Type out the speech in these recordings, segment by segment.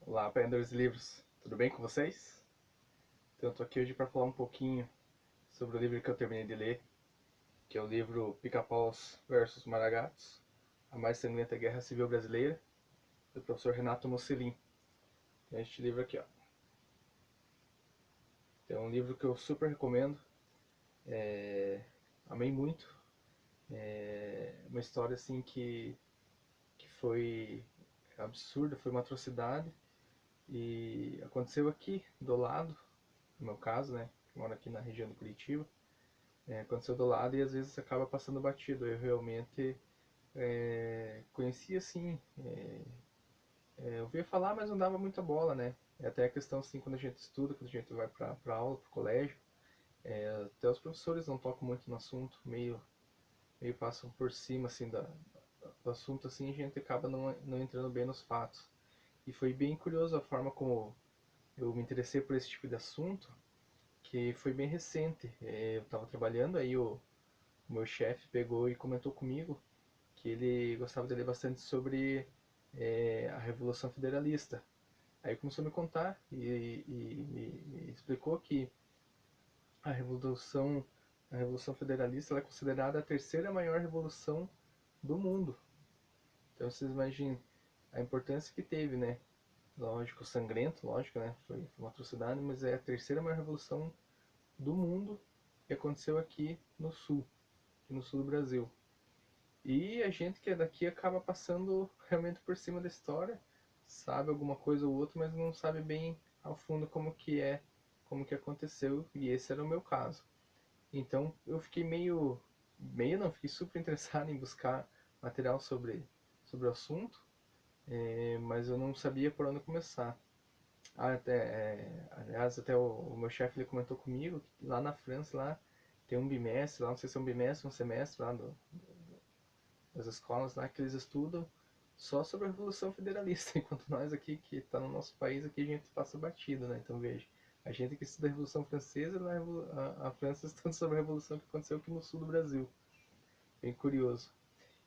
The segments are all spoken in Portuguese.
Olá, aprendedores de livros, tudo bem com vocês? Então, eu tô aqui hoje para falar um pouquinho sobre o livro que eu terminei de ler, que é o livro Pica-Paus versus Maragatos, A Mais Sangrenta Guerra Civil Brasileira, do professor Renato Mocelin. Tem este livro aqui, ó. É um livro que eu super recomendo, amei muito. É uma história assim que foi absurda, foi uma atrocidade, e aconteceu aqui do lado, no meu caso, né, que moro aqui na região do Curitiba. Aconteceu do lado e às vezes acaba passando batido. Eu realmente conhecia assim, eu ouvia falar, mas não dava muita bola, né? É até a questão assim, quando a gente estuda, quando a gente vai para aula, para o colégio, até os professores não tocam muito no assunto, meio passam por cima assim do assunto, assim, a gente acaba não entrando bem nos fatos. E foi bem curioso a forma como eu me interessei por esse tipo de assunto, que foi bem recente. Eu estava trabalhando, aí o meu chefe pegou e comentou comigo que ele gostava de ler bastante sobre a Revolução Federalista. Aí começou a me contar me explicou que a Revolução, a Revolução Federalista ela é considerada a terceira maior revolução do mundo. Então vocês imaginem a importância que teve, né? Lógico, sangrento, lógico, né? Foi uma atrocidade, mas é a terceira maior revolução do mundo que aconteceu aqui no sul do Brasil. E a gente que é daqui acaba passando realmente por cima da história, sabe alguma coisa ou outra, mas não sabe bem ao fundo como que aconteceu, e esse era o meu caso. Então eu fiquei meio não, fiquei super interessado em buscar material sobre o assunto, mas eu não sabia por onde começar. Aliás, até o meu chefe ele comentou comigo que lá na França lá tem um bimestre, lá não sei se é um bimestre, um semestre lá das escolas lá que eles estudam só sobre a Revolução Federalista, enquanto nós aqui que está no nosso país aqui a gente passa batido, né? Então veja, a gente que estuda a Revolução Francesa, a França estuda sobre a Revolução que aconteceu aqui no sul do Brasil. Bem curioso.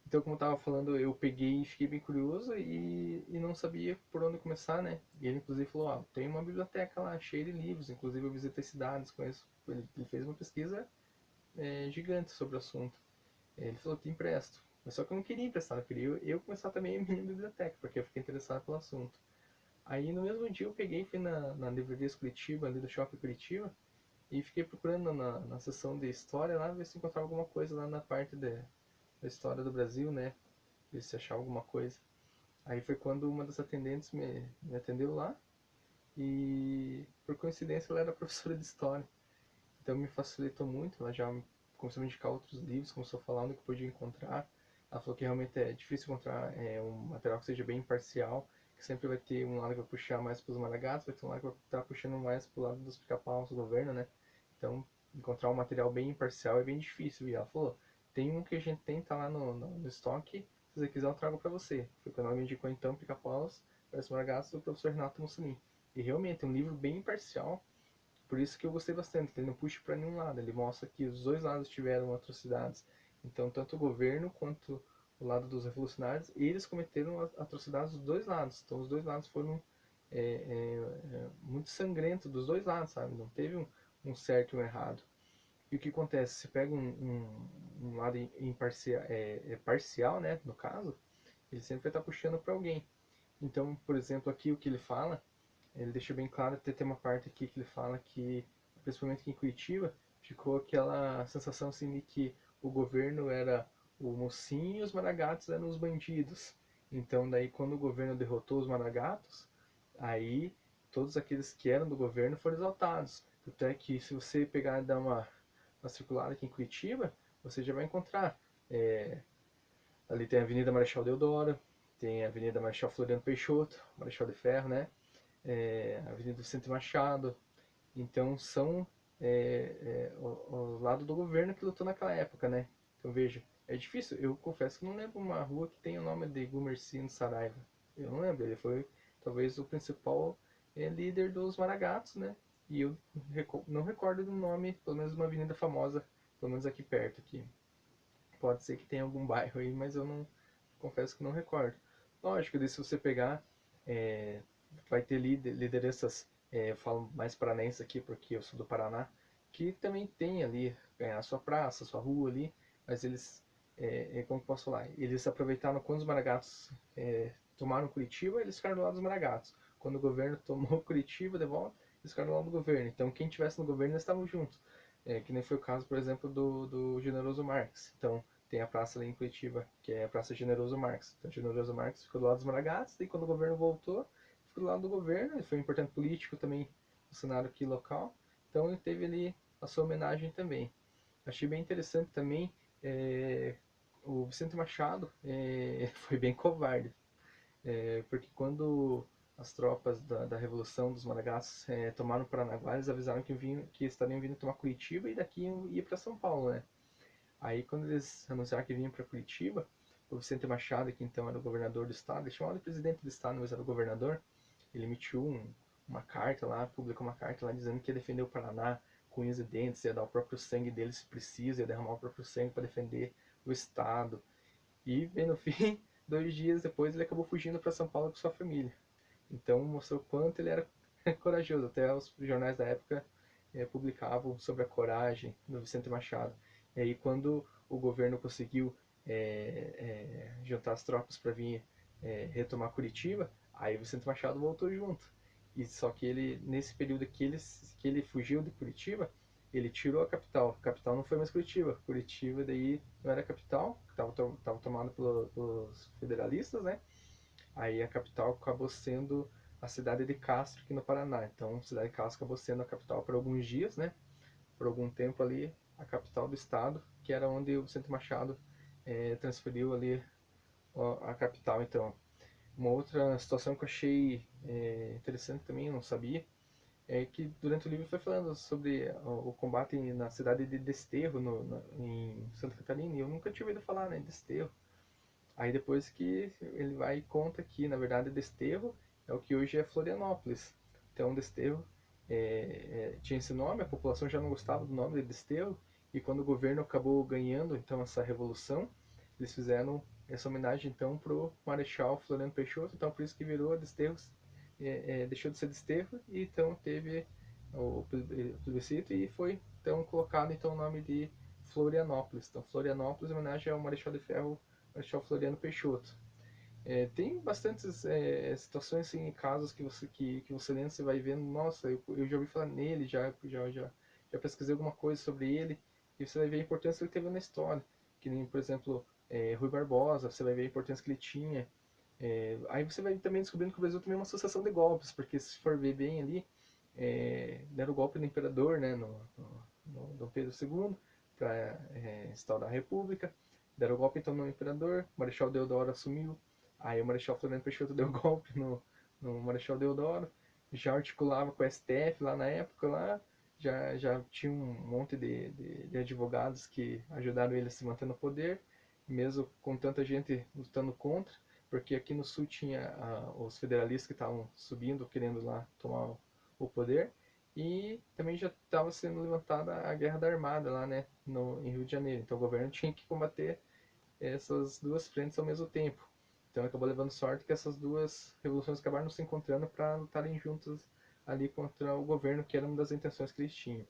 Então, como eu estava falando, eu peguei e fiquei bem curioso e não sabia por onde começar, né? E ele inclusive falou, ó, tem uma biblioteca lá cheia de livros, inclusive eu visitei cidades, conheço, ele fez uma pesquisa gigante sobre o assunto. Ele falou, te empresto. Mas só que eu não queria emprestar, eu queria eu começar também a minha biblioteca, porque eu fiquei interessado pelo assunto. Aí no mesmo dia eu peguei e fui na livraria Curitiba, ali do Shopping Curitiba, e fiquei procurando na seção de história lá, ver se encontrava alguma coisa lá na parte da história do Brasil, né? Ver se achava alguma coisa. Aí foi quando uma das atendentes me atendeu lá, e por coincidência ela era professora de história. Então me facilitou muito, ela já começou a me indicar outros livros, começou a falar onde eu podia encontrar. Ela falou que realmente é difícil encontrar um material que seja bem imparcial, que sempre vai ter um lado que vai puxar mais para os maragatos, vai ter um lado que vai estar puxando mais para o lado dos pica-paus do governo, né? Então, encontrar um material bem imparcial é bem difícil. E ela falou, tem um que a gente tem, tá lá no estoque, se você quiser eu trago para você. Foi quando ela me indicou então Pica-Paus versus Maragatos do professor Renato Mussolini. E realmente é um livro bem imparcial, por isso que eu gostei bastante, ele não puxa para nenhum lado, ele mostra que os dois lados tiveram atrocidades. Então, tanto o governo quanto o lado dos revolucionários, eles cometeram atrocidades dos dois lados. Então, os dois lados foram muito sangrentos dos dois lados, sabe? Não teve um certo e um errado. E o que acontece? Você pega um lado imparcial, parcial, né, no caso, ele sempre vai estar puxando para alguém. Então, por exemplo, aqui o que ele fala, ele deixa bem claro, até tem uma parte aqui que ele fala que, principalmente aqui em Curitiba, ficou aquela sensação assim de que o governo era o mocinho e os maragatos eram os bandidos. Então daí quando o governo derrotou os maragatos, aí todos aqueles que eram do governo foram exaltados. Tanto é que se você pegar e dar uma circulada aqui em Curitiba, você já vai encontrar. Ali tem a Avenida Marechal Deodoro, tem a Avenida Marechal Floriano Peixoto, Marechal de Ferro, né? A Avenida Vicente Machado. Então são o lado do governo que lutou naquela época, né? Então veja, é difícil. Eu confesso que não lembro uma rua que tem o nome de Gumercindo Saraiva. Eu não lembro. Ele foi talvez o principal líder dos Maragatos, né? E eu não recordo do nome, pelo menos uma avenida famosa, pelo menos aqui perto aqui. Pode ser que tenha algum bairro aí, mas eu não confesso que não recordo. Lógico, se você pegar vai ter lideranças, eu falo mais paranaense aqui porque eu sou do Paraná, que também tem ali a sua praça, a sua rua ali, mas eles, como posso falar, eles aproveitaram quando os Maragatos tomaram Curitiba, eles ficaram do lado dos Maragatos. Quando o governo tomou Curitiba de volta, eles ficaram do lado do governo. Então quem estivesse no governo, eles estavam juntos. Que nem foi o caso, por exemplo, do Generoso Marques. Então tem a praça ali em Curitiba, que é a Praça Generoso Marques. Então Generoso Marques ficou do lado dos Maragatos, e quando o governo voltou, ficou do lado do governo. Ele foi um importante político também no cenário aqui local. Então ele teve ali a sua homenagem também. Achei bem interessante também, o Vicente Machado foi bem covarde, porque quando as tropas da Revolução dos Malagasy tomaram Paranaguá, eles avisaram que estariam vindo tomar Curitiba e daqui ia para São Paulo, né? Aí quando eles anunciaram que vinham para Curitiba, o Vicente Machado, que então era o governador do estado, ele chamava de presidente do estado, mas era o governador, ele emitiu uma carta lá, publicou uma carta lá dizendo que ia defender o Paraná com unhas e dentes, ia dar o próprio sangue dele se precisa, ia derramar o próprio sangue para defender o estado. E, bem no fim, 2 dias depois ele acabou fugindo para São Paulo com sua família. Então mostrou quanto ele era corajoso. Até os jornais da época publicavam sobre a coragem do Vicente Machado. E aí quando o governo conseguiu juntar as tropas para vir retomar Curitiba, aí o Vicente Machado voltou junto. E só que ele, nesse período que ele fugiu de Curitiba, ele tirou a capital. A capital não foi mais Curitiba. Curitiba daí não era a capital, estava tomada pelos federalistas, né? Aí a capital acabou sendo a cidade de Castro, aqui no Paraná. Então, a cidade de Castro acabou sendo a capital por alguns dias, né? Por algum tempo ali, a capital do estado, que era onde o Vicente Machado transferiu ali a capital. Então, uma outra situação que eu achei interessante também, eu não sabia, é que durante o livro foi falando sobre o combate na cidade de Desterro, em Santa Catarina, e eu nunca tinha ouvido falar, né, Desterro. Aí depois que ele vai e conta que, na verdade, Desterro é o que hoje é Florianópolis. Então, Desterro tinha esse nome, a população já não gostava do nome de Desterro, e quando o governo acabou ganhando, então, essa revolução, eles fizeram essa homenagem, então, pro Marechal Floriano Peixoto, então, por isso que virou Desterro, deixou de ser Desterro, e então teve o plebiscito, e foi, então, colocado, então, o nome de Florianópolis. Então, Florianópolis, em homenagem ao Marechal de Ferro, Marechal Floriano Peixoto. Tem bastantes situações, assim, casos que você lendo, você vai vendo, nossa, eu já ouvi falar nele, já pesquisei alguma coisa sobre ele, e você vai ver a importância que ele teve na história. Que nem, por exemplo, Rui Barbosa, você vai ver a importância que ele tinha. Aí você vai também descobrindo que o Brasil também é uma associação de golpes, porque se for ver bem ali, deram o golpe no imperador, né, no Dom Pedro II, para instaurar a república. Deram o golpe então no imperador, o Marechal Deodoro assumiu, aí o Marechal Floriano Peixoto deu golpe no Marechal Deodoro, já articulava com o STF lá na época, lá, já tinha um monte de advogados que ajudaram ele a se manter no poder, mesmo com tanta gente lutando contra, porque aqui no sul tinha os federalistas que estavam subindo, querendo lá tomar o poder, e também já estava sendo levantada a Guerra da Armada lá, né, em Rio de Janeiro. Então o governo tinha que combater essas duas frentes ao mesmo tempo. Então acabou levando sorte que essas duas revoluções acabaram se encontrando para lutarem juntas ali contra o governo, que era uma das intenções que eles tinham.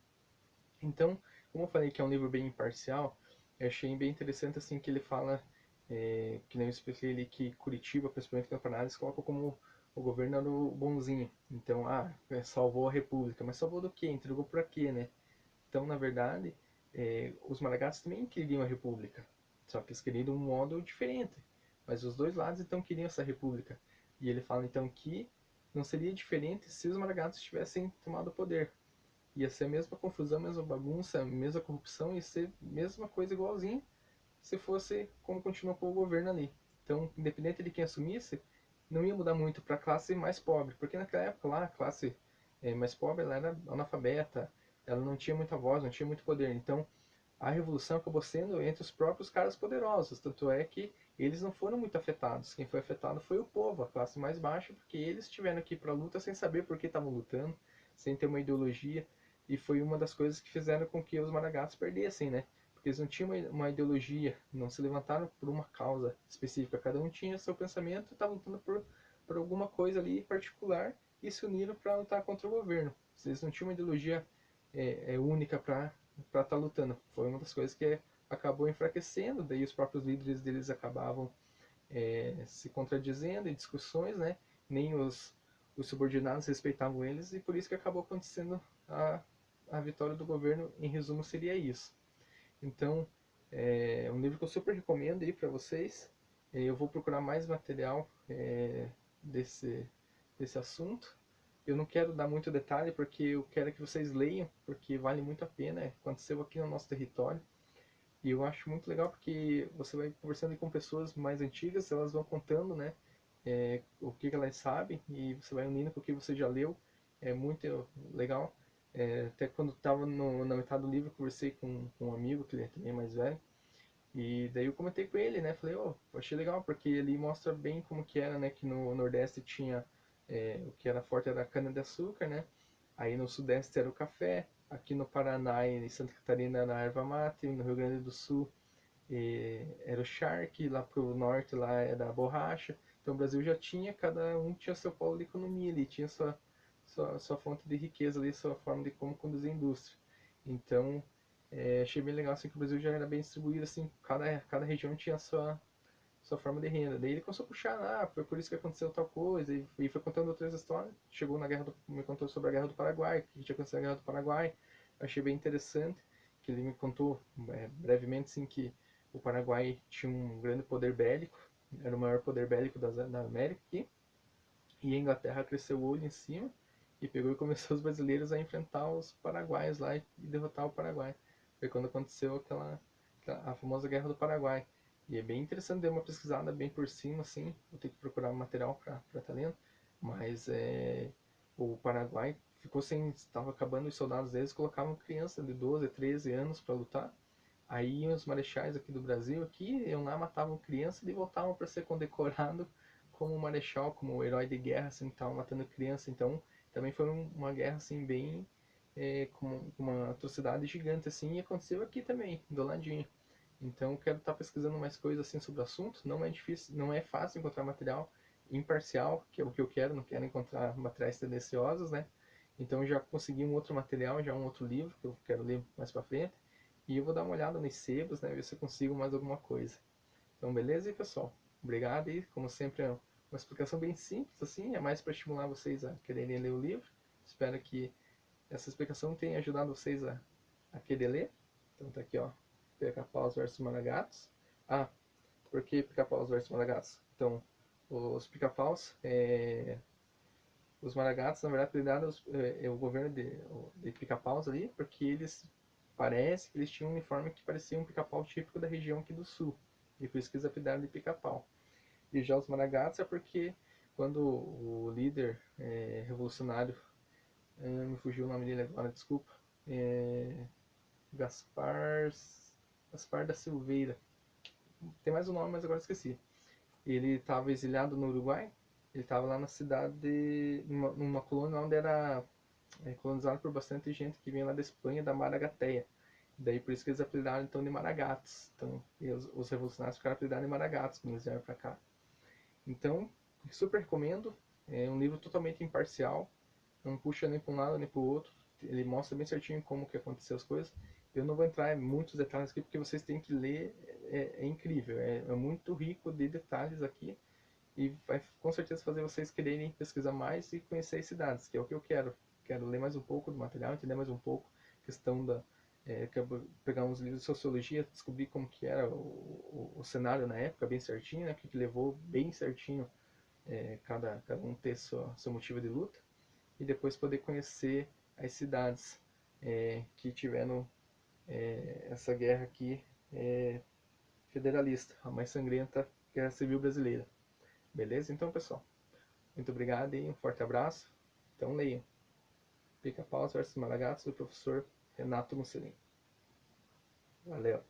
Então, como eu falei que é um livro bem imparcial, eu achei bem interessante assim que ele fala, que nem eu expliquei ali, que Curitiba, principalmente no Paraná, eles colocam como o governo era o bonzinho. Então, salvou a república. Mas salvou do quê? Entregou para quê, né? Então, na verdade, os Malagasy também queriam a república. Só que eles queriam de um modo diferente. Mas os dois lados então queriam essa república. E ele fala então que não seria diferente se os Malagasy tivessem tomado o poder. Ia ser a mesma confusão, a mesma bagunça, a mesma corrupção, ia ser a mesma coisa igualzinho se fosse como continuou com o governo ali. Então, independente de quem assumisse, não ia mudar muito para a classe mais pobre, porque naquela época lá, a classe mais pobre ela era analfabeta, ela não tinha muita voz, não tinha muito poder. Então, a revolução acabou sendo entre os próprios caras poderosos, tanto é que eles não foram muito afetados. Quem foi afetado foi o povo, a classe mais baixa, porque eles tiveram que ir para a luta sem saber por que estavam lutando, sem ter uma ideologia, e foi uma das coisas que fizeram com que os Maragatos perdessem, né? Porque eles não tinham uma ideologia, não se levantaram por uma causa específica, cada um tinha seu pensamento e estava lutando por alguma coisa ali particular, e se uniram para lutar contra o governo. Eles não tinham uma ideologia única para estar lutando. Foi uma das coisas que acabou enfraquecendo, daí os próprios líderes deles acabavam se contradizendo em discussões, né? Nem os subordinados respeitavam eles, e por isso que acabou acontecendo a vitória do governo. Em resumo, seria isso. Então, é um livro que eu super recomendo aí para vocês. Eu vou procurar mais material desse, desse assunto. Eu não quero dar muito detalhe porque eu quero que vocês leiam, porque vale muito a pena. Aconteceu aqui no nosso território. E eu acho muito legal porque você vai conversando com pessoas mais antigas, elas vão contando, né, o que elas sabem, e você vai unindo com o que você já leu. É muito legal. Até quando estava na metade do livro, eu conversei com um amigo, que ele também é mais velho, e daí eu comentei com ele, né, falei, achei legal, porque ele mostra bem como que era, né, que no Nordeste tinha, o que era forte era a cana-de-açúcar, né, aí no Sudeste era o café, aqui no Paraná e em Santa Catarina era a erva mate, no Rio Grande do Sul era o charque, lá pro norte lá era a borracha. Então o Brasil já tinha, cada um tinha seu polo de economia ali, tinha sua fonte de riqueza ali, sua forma de como conduzir a indústria. Então achei bem legal assim que o Brasil já era bem distribuído, assim, cada região tinha sua forma de renda. Daí ele começou a puxar, foi por isso que aconteceu tal coisa, e foi contando outras histórias. Chegou me contou sobre a Guerra do Paraguai, o que tinha acontecido na Guerra do Paraguai. Achei bem interessante, que ele me contou brevemente, assim, que o Paraguai tinha um grande poder bélico, era o maior poder bélico da América aqui, e a Inglaterra cresceu o olho em cima, e pegou e começou os brasileiros a enfrentar os paraguaios lá e derrotar o Paraguai. Foi quando aconteceu a famosa Guerra do Paraguai. E é bem interessante, dar uma pesquisada bem por cima, assim, vou ter que procurar material para estar lendo, mas o Paraguai ficou sem, estava acabando os soldados deles, colocavam criança de 12, 13 anos para lutar. Aí os marechais aqui do Brasil, aqui, iam lá, matavam criança e voltavam para ser condecorado como marechal, como herói de guerra, assim, estavam matando criança. Então, também foi uma guerra, assim, bem, com uma atrocidade gigante, assim, e aconteceu aqui também, do ladinho. Então, quero estar pesquisando mais coisas, assim, sobre o assunto. Não é difícil, não é fácil encontrar material imparcial, que é o que eu quero, não quero encontrar materiais tendenciosos, né? Então, já consegui um outro material, já um outro livro, que eu quero ler mais para frente. E eu vou dar uma olhada nos sebos, né, ver se eu consigo mais alguma coisa. Então, beleza aí, pessoal? Obrigado, e como sempre é uma explicação bem simples, assim, é mais para estimular vocês a quererem ler o livro. Espero que essa explicação tenha ajudado vocês a querer ler. Então tá aqui, ó, Pica-Paus versus Maragatos. Por que Pica-Paus versus Maragatos? Então, os Pica-Paus, os Maragatos, na verdade, apelidaram o governo de Pica-Paus ali, porque eles parece que eles tinham um uniforme que parecia um pica-pau típico da região aqui do sul. E por isso que eles apelidaram de pica-pau. E já os Maragatos é porque quando o líder revolucionário, me fugiu o nome dele agora, desculpa, Gaspar, Gaspar da Silveira, tem mais um nome, mas agora esqueci. Ele estava exilhado no Uruguai, ele estava lá na cidade, numa colônia onde era colonizado por bastante gente que vinha lá da Espanha, da Maragateia. Daí por isso que eles apelidaram então de Maragatos. Então, os revolucionários ficaram apelidados de Maragatos quando eles vieram para cá. Então, super recomendo. É um livro totalmente imparcial, não puxa nem para um lado nem para o outro. Ele mostra bem certinho como que aconteceu as coisas. Eu não vou entrar em muitos detalhes aqui porque vocês têm que ler. É incrível, é muito rico de detalhes aqui e vai com certeza fazer vocês quererem pesquisar mais e conhecer as cidades, que é o que eu quero. Quero ler mais um pouco do material, entender mais um pouco a questão quero pegar uns livros de sociologia, descobrir como que era o cenário na época, bem certinho, né, o que levou bem certinho cada um ter seu motivo de luta, e depois poder conhecer as cidades que tiveram essa guerra aqui federalista, a mais sangrenta guerra civil brasileira. Beleza? Então, pessoal, muito obrigado e um forte abraço. Então, leiam Pica-Paus versus Maragatos, do professor Renato Mussolini. Valeu!